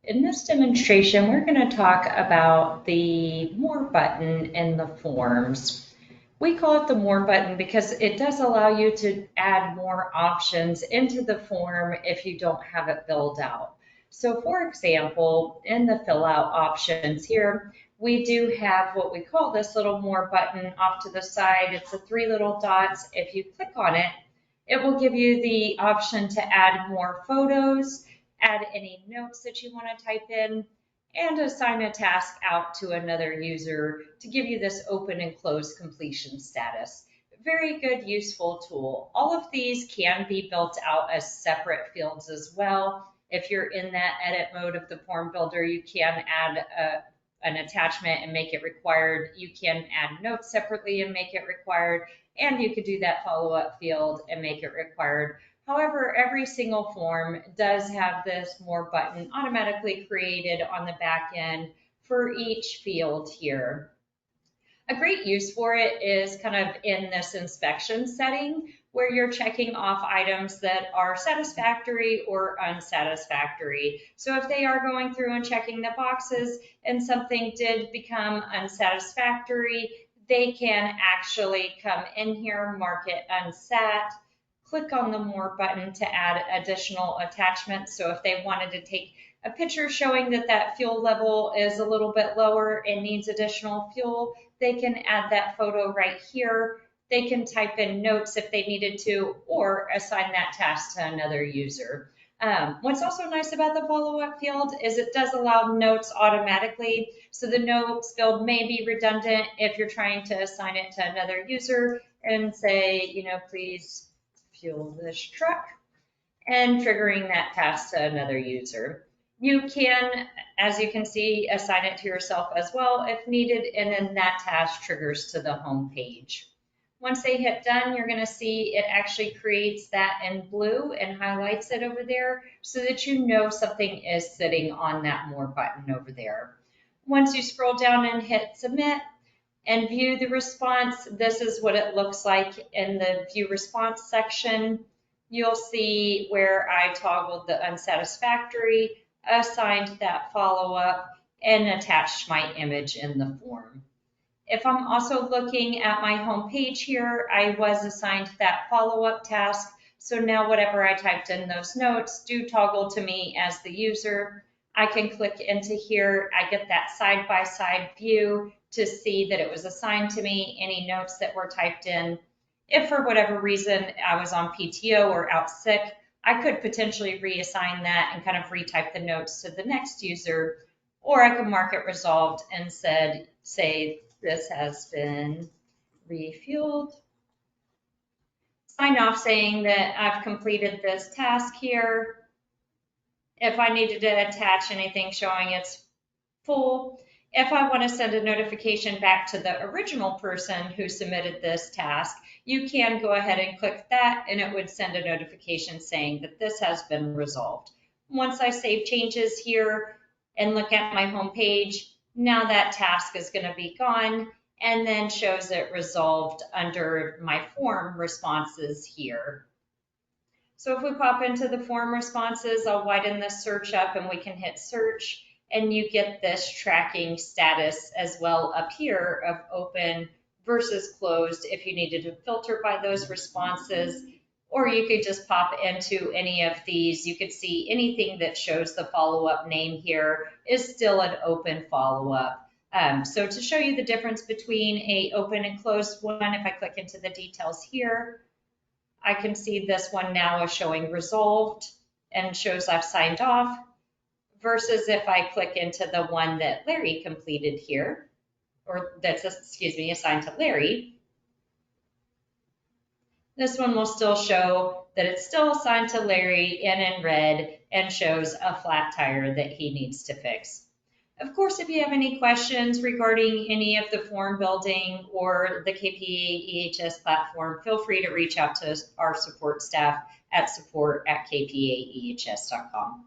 In this demonstration, we're going to talk about the More button in the forms. We call it the More button because it does allow you to add more options into the form if you don't have it filled out. So for example, in the fill out options here, we do have what we call this little More button off to the side. It's the three little dots. If you click on it, it will give you the option to add more photos, add any notes that you want to type in, and assign a task out to another user to give you this open and closed completion status. Very good, useful tool. All of these can be built out as separate fields as well. If you're in that edit mode of the form builder, you can add an attachment and make it required. You can add notes separately and make it required, and you could do that follow-up field and make it required. However, every single form does have this More button automatically created on the back end for each field here. A great use for it is kind of in this inspection setting where you're checking off items that are satisfactory or unsatisfactory. So if they are going through and checking the boxes and something did become unsatisfactory, they can actually come in here, mark it unsat, click on the More button to add additional attachments. So if they wanted to take a picture showing that that fuel level is a little bit lower and needs additional fuel, they can add that photo right here. They can type in notes if they needed to, or assign that task to another user. What's also nice about the follow-up field is it does allow notes automatically. So the notes field may be redundant if you're trying to assign it to another user and say, please fuel this truck, and triggering that task to another user. You can, as you can see, assign it to yourself as well if needed, and then that task triggers to the home page. Once they hit done, you're going to see it actually creates that in blue and highlights it over there so that you know something is sitting on that More button over there. Once you scroll down and hit submit and view the response, this is what it looks like in the view response section. You'll see where I toggled the unsatisfactory, assigned that follow-up, and attached my image in the form. If I'm also looking at my home page here, I was assigned that follow-up task. So now whatever I typed in those notes do toggle to me as the user. I can click into here. I get that side-by-side view to see that it was assigned to me, any notes that were typed in. If for whatever reason I was on PTO or out sick, I could potentially reassign that and kind of retype the notes to the next user, or I could mark it resolved and say this has been refueled. Sign off saying that I've completed this task here. If I needed to attach anything showing it's full, if I want to send a notification back to the original person who submitted this task, you can go ahead and click that and it would send a notification saying that this has been resolved. Once I save changes here and look at my home page, now that task is going to be gone and then shows it resolved under my form responses here. So if we pop into the form responses, I'll widen this search up and we can hit search, and you get this tracking status as well up here of open versus closed if you needed to filter by those responses, or you could just pop into any of these. You could see anything that shows the follow-up name here is still an open follow-up. So to show you the difference between a open and closed one, if I click into the details here, I can see this one now is showing resolved and shows I've signed off, versus if I click into the one that Larry completed here, or that's, assigned to Larry, this one will still show that it's still assigned to Larry and in red and shows a flat tire that he needs to fix. Of course, if you have any questions regarding any of the form building or the KPA EHS platform, feel free to reach out to our support staff at support@kpaehs.com.